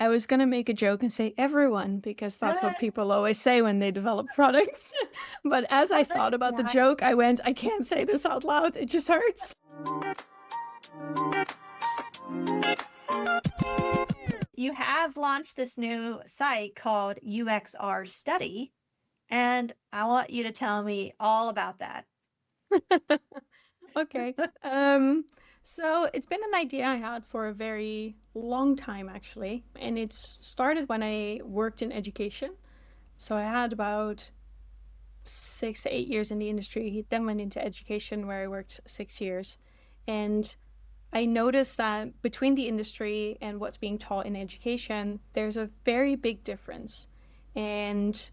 I was going to make a joke and say everyone, because that's what people always say when they develop products. But as I thought about the joke, I went, I can't say this out loud. It just hurts. You have launched this new site called UXR Study, and I want you to tell me all about that. Okay. So it's been an idea I had for a very long time, actually. And it started when I worked in education. So I had about 6 to 8 years in the industry, then went into education where I worked 6 years. And I noticed that between the industry and what's being taught in education, there's a very big difference. And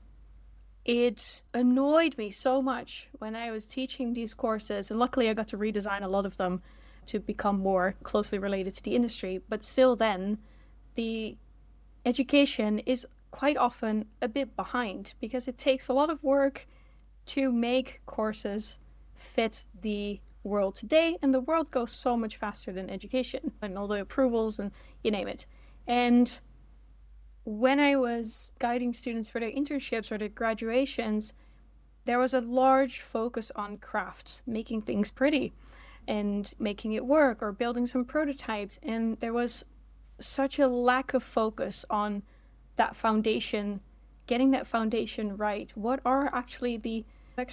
it annoyed me so much when I was teaching these courses. And luckily I got to redesign a lot of them to become more closely related to the industry. But still then, the education is quite often a bit behind because it takes a lot of work to make courses fit the world today, and the world goes so much faster than education and all the approvals and you name it. And when I was guiding students for their internships or their graduations, there was a large focus on crafts, making things pretty and making it work or building some prototypes. And there was such a lack of focus on that foundation, getting that foundation right. What are actually the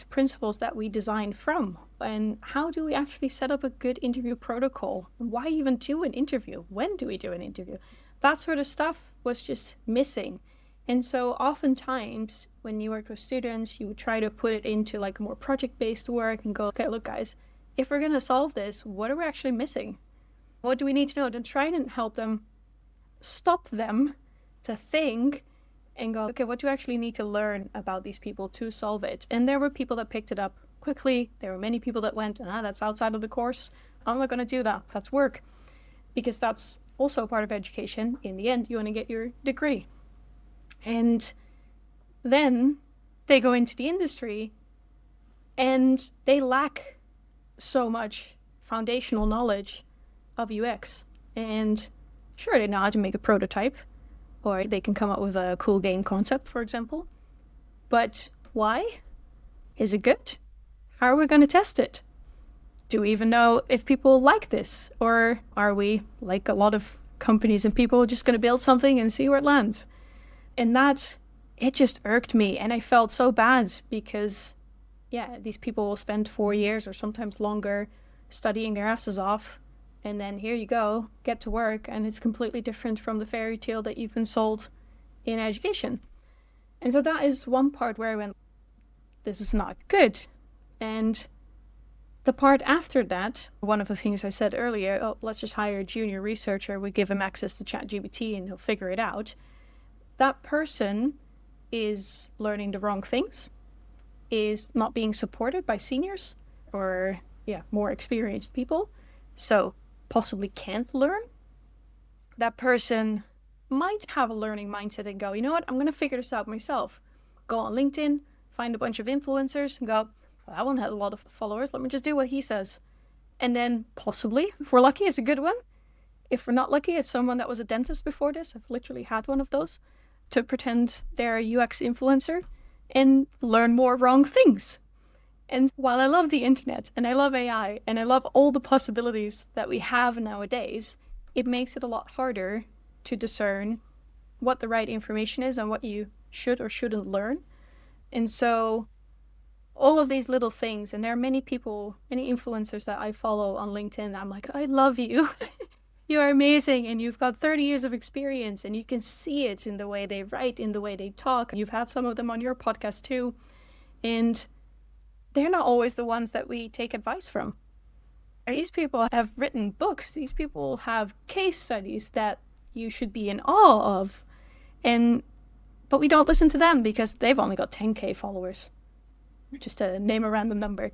principles that we design from? And how do we actually set up a good interview protocol? Why even do an interview? When do we do an interview? That sort of stuff was just missing. And so oftentimes when you work with students, you would try to put it into like a more project-based work and go, okay, look guys, if we're going to solve this, what are we actually missing? What do we need to know? Then try and help them, stop them to think and go, okay, what do you actually need to learn about these people to solve it? And there were people that picked it up quickly. There were many people that went, that's outside of the course. I'm not going to do that. That's work. Because that's also a part of education. In the end, you want to get your degree. And then they go into the industry and they lack so much foundational knowledge of UX. And sure, they know how to make a prototype, or they can come up with a cool game concept, for example. But why? Is it good? How are we going to test it? Do we even know if people like this? Or are we, like a lot of companies and people, just going to build something and see where it lands? And that, it just irked me. And I felt so bad because, these people will spend 4 years or sometimes longer studying their asses off. And then here you go, get to work, and it's completely different from the fairy tale that you've been sold in education. And so that is one part where I went, this is not good. And the part after that, one of the things I said earlier, let's just hire a junior researcher, we give him access to ChatGPT and he'll figure it out. That person is learning the wrong things, is not being supported by seniors or, more experienced people. So possibly can't learn. That person might have a learning mindset and go, you know what, I'm going to figure this out myself. Go on LinkedIn, find a bunch of influencers and go, well, that one has a lot of followers, let me just do what he says. And then possibly, if we're lucky, it's a good one. If we're not lucky, it's someone that was a dentist before this. I've literally had one of those, to pretend they're a UX influencer and learn more wrong things. And while I love the internet and I love AI and I love all the possibilities that we have nowadays, it makes it a lot harder to discern what the right information is and what you should or shouldn't learn. And so all of these little things, and there are many people, many influencers that I follow on LinkedIn, I'm like, I love you. You are amazing and you've got 30 years of experience and you can see it in the way they write, in the way they talk. You've had some of them on your podcast too. And they're not always the ones that we take advice from. These people have written books. These people have case studies that you should be in awe of. But we don't listen to them because they've only got 10K followers. Just to name a random number,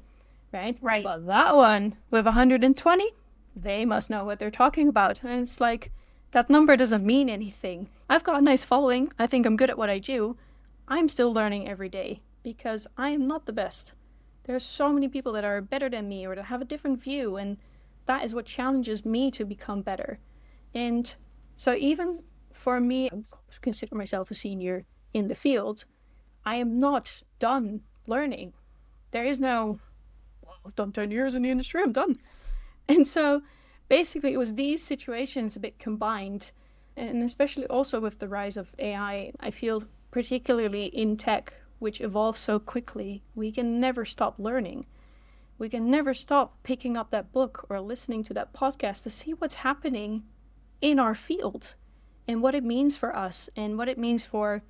right? Right. But that one with 120, they must know what they're talking about. And it's like, that number doesn't mean anything. I've got a nice following. I think I'm good at what I do. I'm still learning every day because I am not the best. There are so many people that are better than me or that have a different view, and that is what challenges me to become better. And so even for me, I consider myself a senior in the field. I am not done learning. There is no, well, I've done 10 years in the industry, I'm done. And so basically it was these situations a bit combined, and especially also with the rise of AI, I feel particularly in tech, which evolves so quickly, we can never stop learning. We can never stop picking up that book or listening to that podcast to see what's happening in our field and what it means for us and what it means for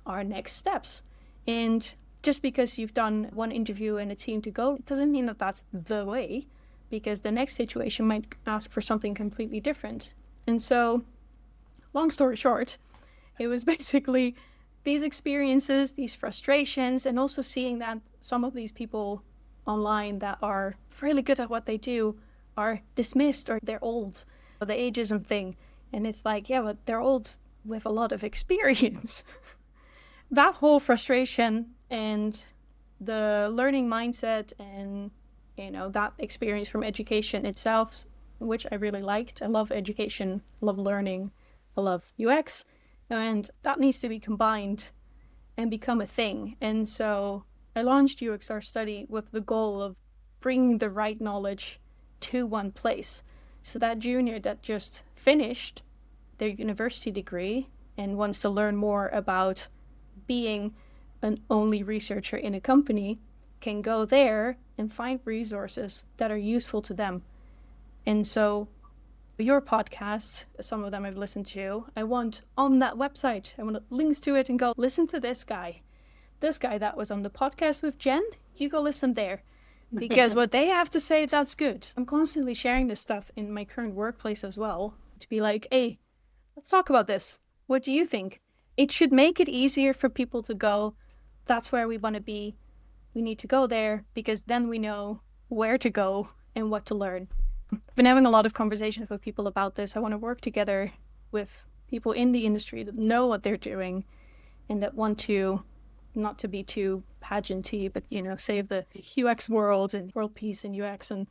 our next steps. And just because you've done one interview and it seemed to go, it doesn't mean that that's the way, because the next situation might ask for something completely different. And so, long story short, it was basically these experiences, these frustrations, and also seeing that some of these people online that are really good at what they do are dismissed or they're old, or the ageism thing. And it's like, yeah, but they're old with a lot of experience. That whole frustration and the learning mindset and, that experience from education itself, which I really liked. I love education, I love learning, I love UX, and that needs to be combined and become a thing. And so I launched UXR Study with the goal of bringing the right knowledge to one place. So that junior that just finished their university degree and wants to learn more about being an only researcher in a company can go there and find resources that are useful to them. And so your podcasts, some of them I've listened to, I want on that website, I want links to it and go, listen to this guy. This guy that was on the podcast with Jen, you go listen there. Because what they have to say, that's good. I'm constantly sharing this stuff in my current workplace as well, to be like, hey, let's talk about this. What do you think? It should make it easier for people to go, that's where we want to be. We need to go there because then we know where to go and what to learn. I've been having a lot of conversations with people about this. I want to work together with people in the industry that know what they're doing and that want to, not to be too pageanty, but, save the UX world and world peace and UX and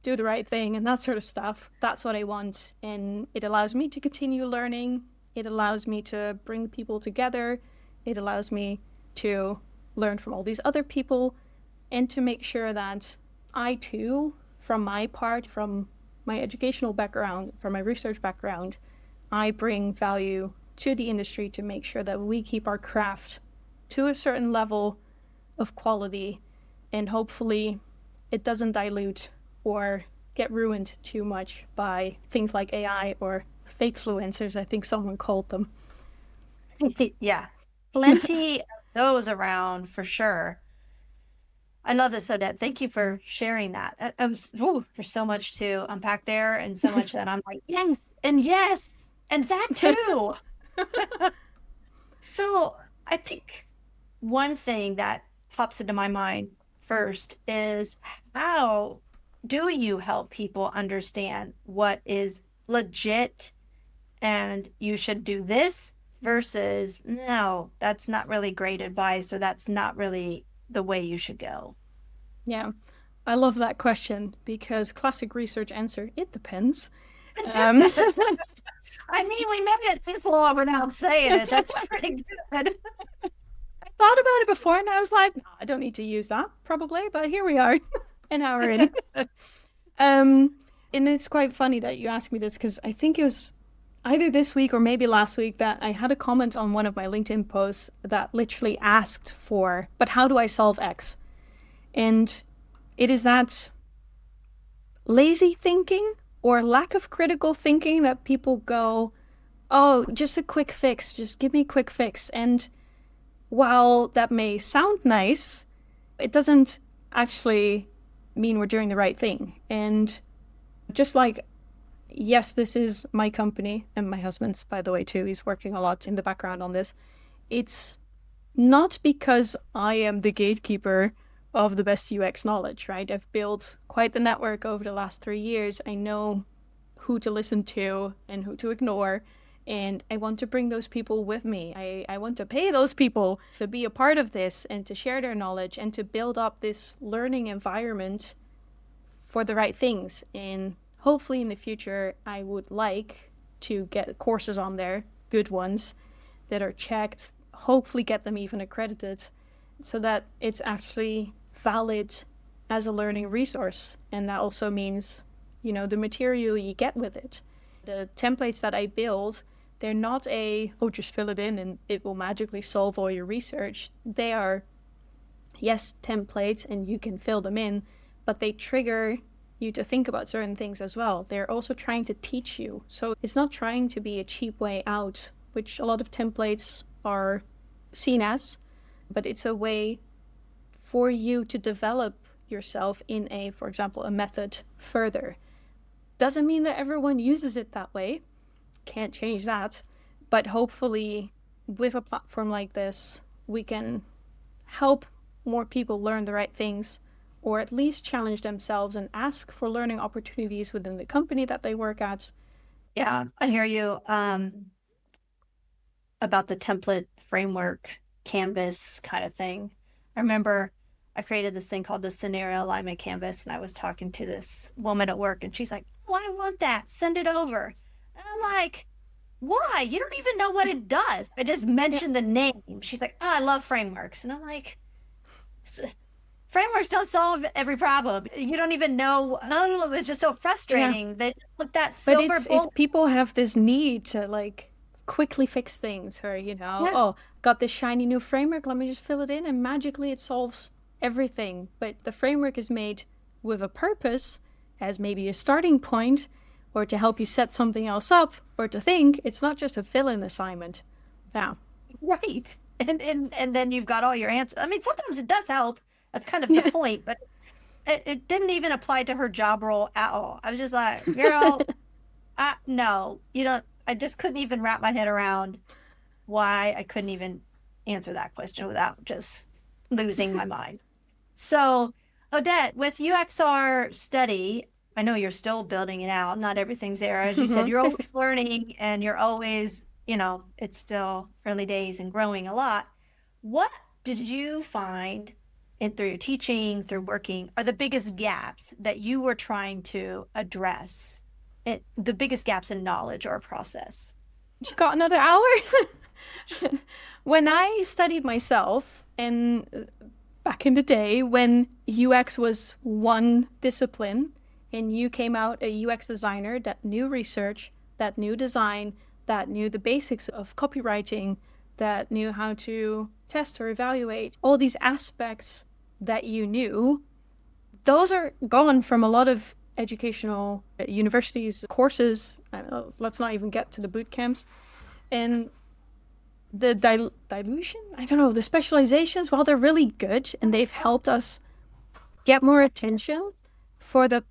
do the right thing and that sort of stuff. That's what I want. And it allows me to continue learning. It allows me to bring people together. It allows me to learn from all these other people and to make sure that I too, from my part, from my educational background, from my research background, I bring value to the industry to make sure that we keep our craft to a certain level of quality and hopefully it doesn't dilute or get ruined too much by things like AI or fake influencers, I think someone called them. Yeah, plenty of those around for sure. I love this, Odette. Thank you for sharing that. There's so much to unpack there and so much that I'm like, yes, and that too. So I think one thing that pops into my mind first is, how do you help people understand what is legit and you should do this versus, no, that's not really great advice, or that's not really the way you should go? Yeah, I love that question because classic research answer, it depends. I mean, we made it this long without saying it. That's pretty good. I thought about it before and I was like, no, I don't need to use that probably, but here we are, an hour in. And it's quite funny that you asked me this because I think it was either this week or maybe last week that I had a comment on one of my LinkedIn posts that literally asked for, but how do I solve X? And it is that lazy thinking or lack of critical thinking that people go, oh, just a quick fix, just give me a quick fix. And while that may sound nice, it doesn't actually mean we're doing the right thing. And just like, yes, this is my company and my husband's, by the way, too. He's working a lot in the background on this. It's not because I am the gatekeeper of the best UX knowledge, right? I've built quite the network over the last 3 years. I know who to listen to and who to ignore. And I want to bring those people with me. I want to pay those people to be a part of this and to share their knowledge and to build up this learning environment for the right things. And hopefully in the future, I would like to get courses on there good ones that are checked, hopefully get them even accredited so that it's actually valid as a learning resource. And that also means, the material you get with it. The templates that I build, they're not just fill it in and it will magically solve all your research. They are, yes, templates and you can fill them in, but they trigger you to think about certain things as well. They're also trying to teach you. So it's not trying to be a cheap way out, which a lot of templates are seen as, but it's a way for you to develop yourself in for example, a method further. Doesn't mean that everyone uses it that way. Can't change that. But hopefully with a platform like this, we can help more people learn the right things, or at least challenge themselves and ask for learning opportunities within the company that they work at. Yeah, I hear you about the template framework canvas kind of thing. I remember I created this thing called the scenario alignment canvas, and I was talking to this woman at work, and she's like, "Oh, I want that. Send it over." And I'm like, "Why? You don't even know what it does." I just mentioned the name. She's like, "Oh, I love frameworks." And I'm like, frameworks don't solve every problem. You don't even know. I don't know. It's just so frustrating that look that silver But bullet. people have this need to quickly fix things, or oh, got this shiny new framework, let me just fill it in and magically it solves everything. But the framework is made with a purpose, as maybe a starting point, or to help you set something else up, or to think. It's not just a fill-in assignment. Yeah. Right. And then you've got all your answers. I mean, sometimes it does help. That's kind of the point, but it didn't even apply to her job role at all. I was just like, girl, no, you don't. I just couldn't even wrap my head around why I couldn't even answer that question without just losing my mind. So, Odette, with UXR Study, I know you're still building it out. Not everything's there. As you said, you're always learning and you're always, it's still early days and growing a lot. What did you find through your teaching, through working, are the biggest gaps that you were trying to address? The biggest gaps in knowledge or process? You got another hour? When I studied myself, and back in the day when UX was one discipline, and you came out a UX designer that knew research, that knew design, that knew the basics of copywriting, that knew how to test or evaluate, all these aspects that you knew, those are gone from a lot of educational universities, courses. Let's not even get to the boot camps. And the dilution, I don't know, the specializations, while they're really good and they've helped us get more attention for the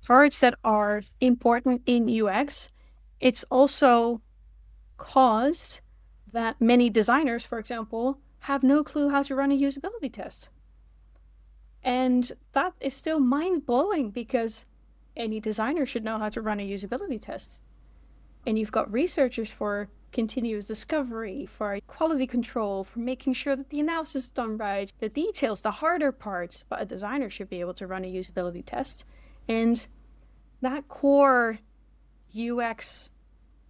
parts that are important in UX, it's also caused that many designers, for example, have no clue how to run a usability test. And that is still mind-blowing, because any designer should know how to run a usability test. And you've got researchers for continuous discovery, for quality control, for making sure that the analysis is done right, the details, the harder parts, but a designer should be able to run a usability test. And that core UX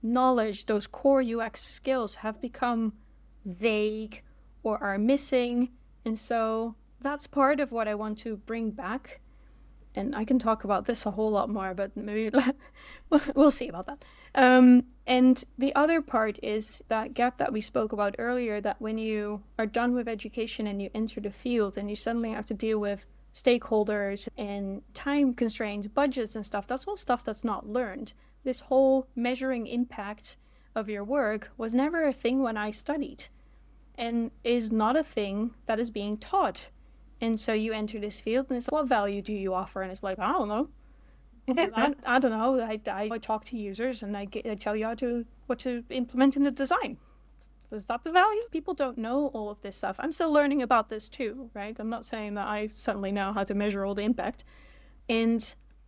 knowledge, those core UX skills have become vague or are missing. And so that's part of what I want to bring back. And I can talk about this a whole lot more, but maybe we'll see about that. And the other part is that gap that we spoke about earlier, that when you are done with education and you enter the field and you suddenly have to deal with stakeholders and time constraints, budgets and stuff, that's all stuff that's not learned. This whole measuring impact of your work was never a thing when I studied, and is not a thing that is being taught. And so you enter this field and it's like, what value do you offer? And it's like, I don't know. I don't know. I talk to users and I tell you what to implement in the design. Is that the value? People don't know all of this stuff. I'm still learning about this too, right? I'm not saying that I suddenly know how to measure all the impact. And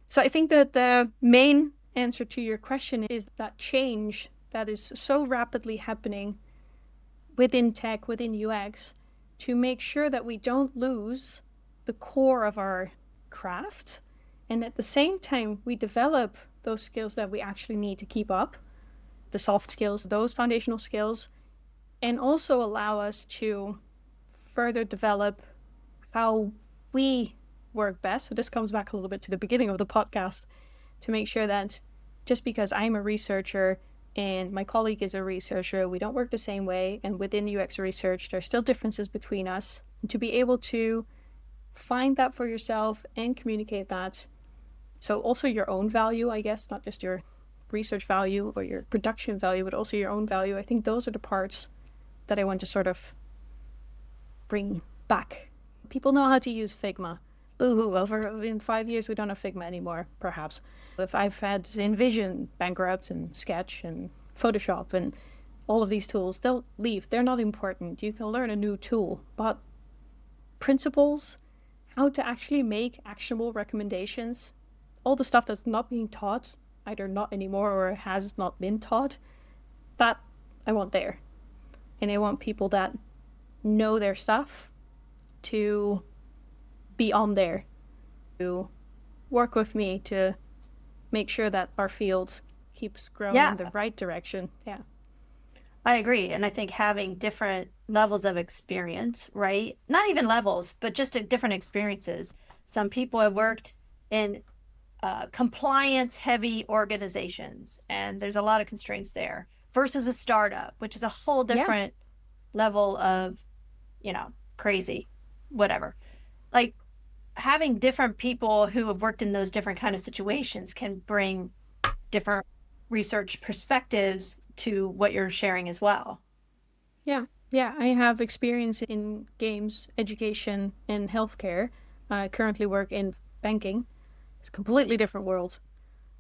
so I think that the main answer to your question is that change that is so rapidly happening within tech, within UX, to make sure that we don't lose the core of our craft, and at the same time we develop those skills that we actually need to keep up. the soft skills, those foundational skills, and also allow us to further develop how we work best. So this comes back a little bit to the beginning of the podcast, to make sure that just because I'm a researcher and my colleague is a researcher, we don't work the same way. And within UX research, there's still differences between us. And to be able to find that for yourself and communicate that. So also your own value, I guess, not just your research value or your production value, but also your own value. I think those are the parts that I want to sort of bring back. People know how to use Figma. Boo-hoo, over in 5 years we don't have Figma anymore, perhaps. If I've had InVision bankrupt and Sketch and Photoshop and all of these tools, they'll leave. They're not important. You can learn a new tool, but principles, how to actually make actionable recommendations, all the stuff that's not being taught, either not anymore or has not been taught, that I want there. And I want people that know their stuff to be on there, to work with me to make sure that our field keeps growing in the right direction. Yeah. I agree. And I think having different levels of experience, right? Not even levels, but just different experiences. Some people have worked in compliance heavy organizations, and there's a lot of constraints there, versus a startup, which is a whole different level of, crazy, whatever. Like, having different people who have worked in those different kind of situations can bring different research perspectives to what you're sharing as well. Yeah. I have experience in games, education, and healthcare. I currently work in banking. It's a completely different world.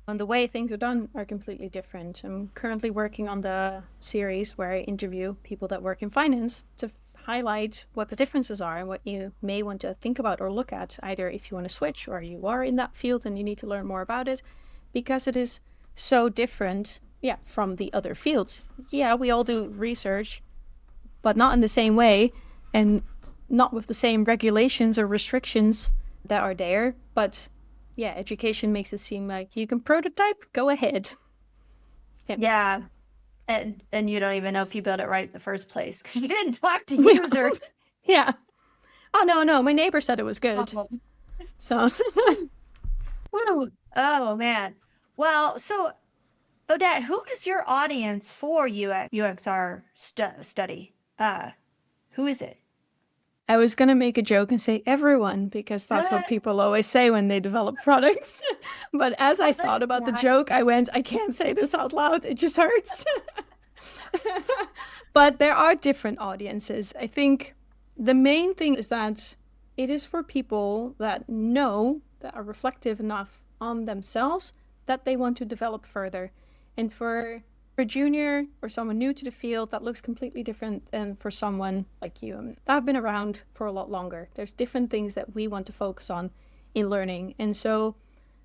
And the way things are done are completely different. I'm currently working on the series where I interview people that work in finance to highlight what the differences are and what you may want to think about or look at, either if you want to switch or you are in that field and you need to learn more about it, because it is so different, from the other fields. Yeah, we all do research, but not in the same way and not with the same regulations or restrictions that are there. But education makes it seem like you can prototype, go ahead. Yeah. And you don't even know if you built it right in the first place because you didn't talk to users. Yeah. Oh, no. My neighbor said it was good. So. Oh, man. Well, so Odette, who is your audience for UXR study? Who is it? I was going to make a joke and say everyone, because that's what people always say when they develop products. But as I thought about the joke, I went, I can't say this out loud. It just hurts. But there are different audiences. I think the main thing is that it is for people that know, that are reflective enough on themselves, that they want to develop further. And for a junior or someone new to the field, that looks completely different than for someone like you that have been around for a lot longer. There's different things that we want to focus on in learning. And so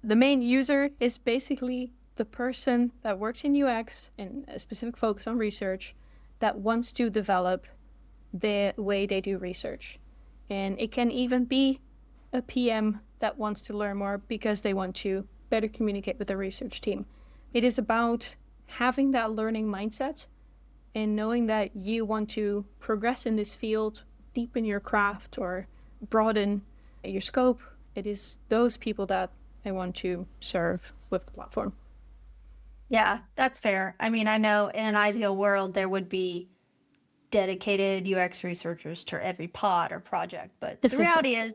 the main user is basically the person that works in UX and a specific focus on research that wants to develop the way they do research. And it can even be a PM that wants to learn more because they want to better communicate with the research team. It is about having that learning mindset and knowing that you want to progress in this field, deepen your craft or broaden your scope. It is those people that I want to serve with the platform. Yeah, that's fair. I mean, I know in an ideal world, there would be dedicated UX researchers to every pod or project, but the reality is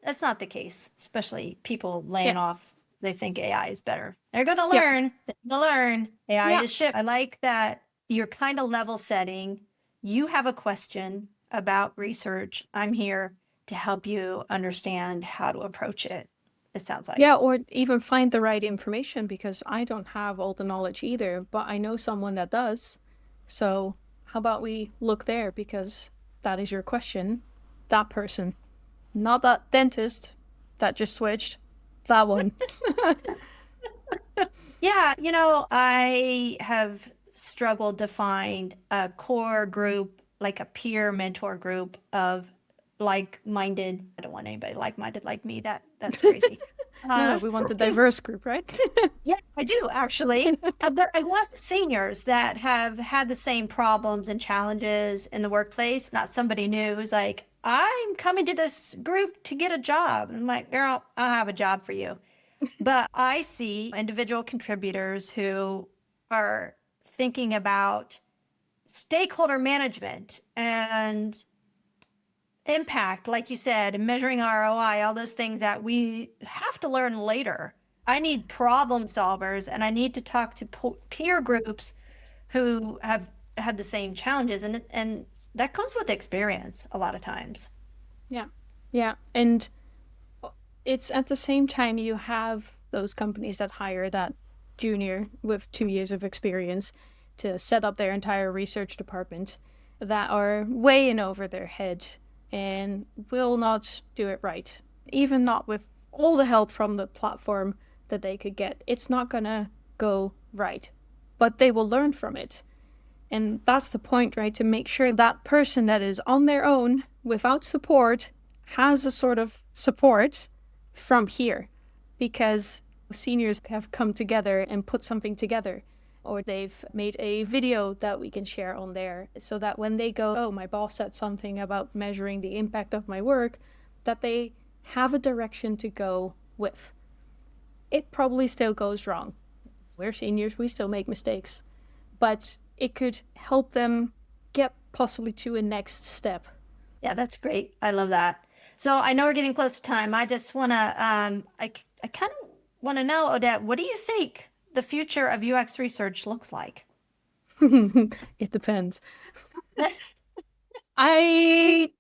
that's not the case, especially people laying off. They think AI is better. They're going to learn. They'll learn. AI is shit. I like that you're kind of level setting. You have a question about research. I'm here to help you understand how to approach it. It sounds like. Yeah, or even find the right information, because I don't have all the knowledge either, but I know someone that does. So how about we look there, because that is your question. That person, not that dentist that just switched. That one. Yeah, I have struggled to find a core group, like a peer mentor group of like-minded. I don't want anybody like-minded like me. That's crazy. No, we want the diverse group, right? Yeah, I do actually. But I want seniors that have had the same problems and challenges in the workplace, not somebody new who's like, I'm coming to this group to get a job. And I'm like, girl, I'll have a job for you. But I see individual contributors who are thinking about stakeholder management and impact, like you said, and measuring ROI, all those things that we have to learn later. I need problem solvers and I need to talk to peer groups who have had the same challenges. And that comes with experience a lot of times. Yeah. Yeah. And it's at the same time you have those companies that hire that junior with 2 years of experience to set up their entire research department that are way in over their head and will not do it right. Even not with all the help from the platform that they could get. It's not gonna go right. But they will learn from it. And that's the point, right? To make sure that person that is on their own without support has a sort of support from here. Because seniors have come together and put something together, or they've made a video that we can share on there so that when they go, oh, my boss said something about measuring the impact of my work, that they have a direction to go with. It probably still goes wrong. We're seniors, we still make mistakes, but it could help them get possibly to a next step. Yeah, that's great. I love that. So I know we're getting close to time. I just want to, I kind of want to know, Odette, what do you think the future of UX research looks like? It depends. I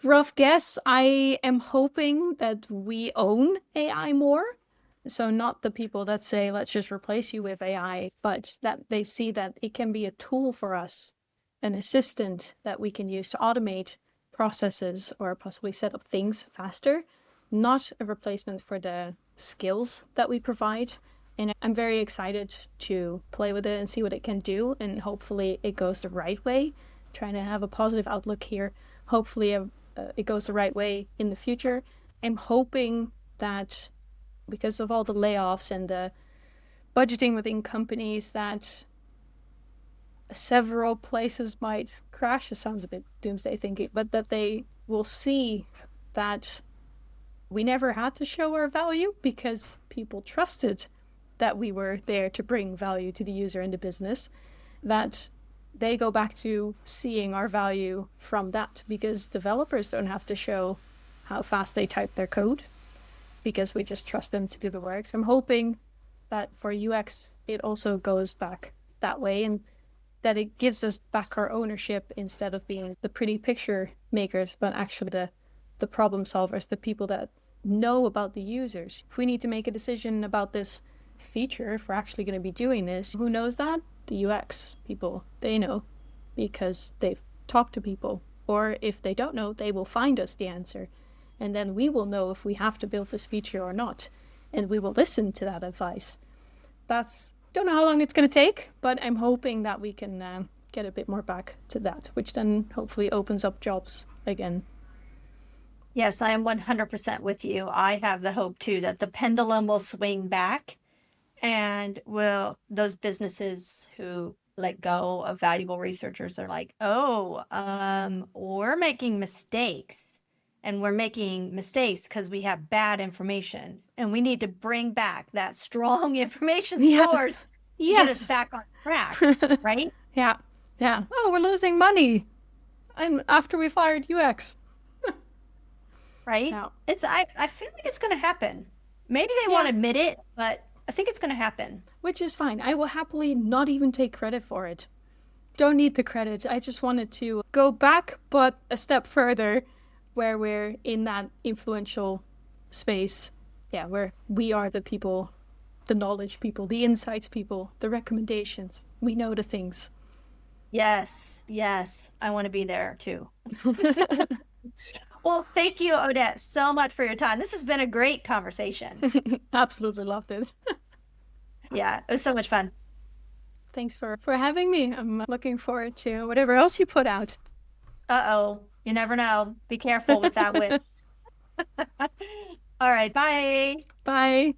rough guess, I am hoping that we own AI more. So not the people that say, let's just replace you with AI, but that they see that it can be a tool for us, an assistant that we can use to automate processes or possibly set up things faster, not a replacement for the skills that we provide. And I'm very excited to play with it and see what it can do. And hopefully it goes the right way. Trying to have a positive outlook here. Hopefully it goes the right way in the future. I'm hoping that because of all the layoffs and the budgeting within companies, that several places might crash. It sounds a bit doomsday thinking, but that they will see that we never had to show our value because people trusted that we were there to bring value to the user and the business, that they go back to seeing our value from that because developers don't have to show how fast they type their code because we just trust them to do the work. So I'm hoping that for UX, it also goes back that way and that it gives us back our ownership instead of being the pretty picture makers, but actually the problem solvers, the people that know about the users. If we need to make a decision about this feature, if we're actually going to be doing this, who knows that? The UX people. They know because they've talked to people. Or if they don't know, they will find us the answer. And then we will know if we have to build this feature or not. And we will listen to that advice. Don't know how long it's going to take, but I'm hoping that we can get a bit more back to that, which then hopefully opens up jobs again. Yes, I am 100% with you. I have the hope too that the pendulum will swing back and those businesses who let go of valuable researchers are like, oh, we're making mistakes. And we're making mistakes because we have bad information. And we need to bring back that strong information source to get us back on track, right? Yeah. Oh, we're losing money. And after we fired UX. Right? Yeah. I feel like it's going to happen. Maybe they won't admit it, but I think it's going to happen. Which is fine. I will happily not even take credit for it. Don't need the credit. I just wanted to go back, but a step further, where we're in that influential space. Yeah, where we are the people, the knowledge people, the insights people, the recommendations. We know the things. Yes. I want to be there too. Well, thank you, Odette, so much for your time. This has been a great conversation. Absolutely loved it. Yeah, it was so much fun. Thanks for having me. I'm looking forward to whatever else you put out. Uh-oh. You never know. Be careful with that witch. All right, bye. Bye.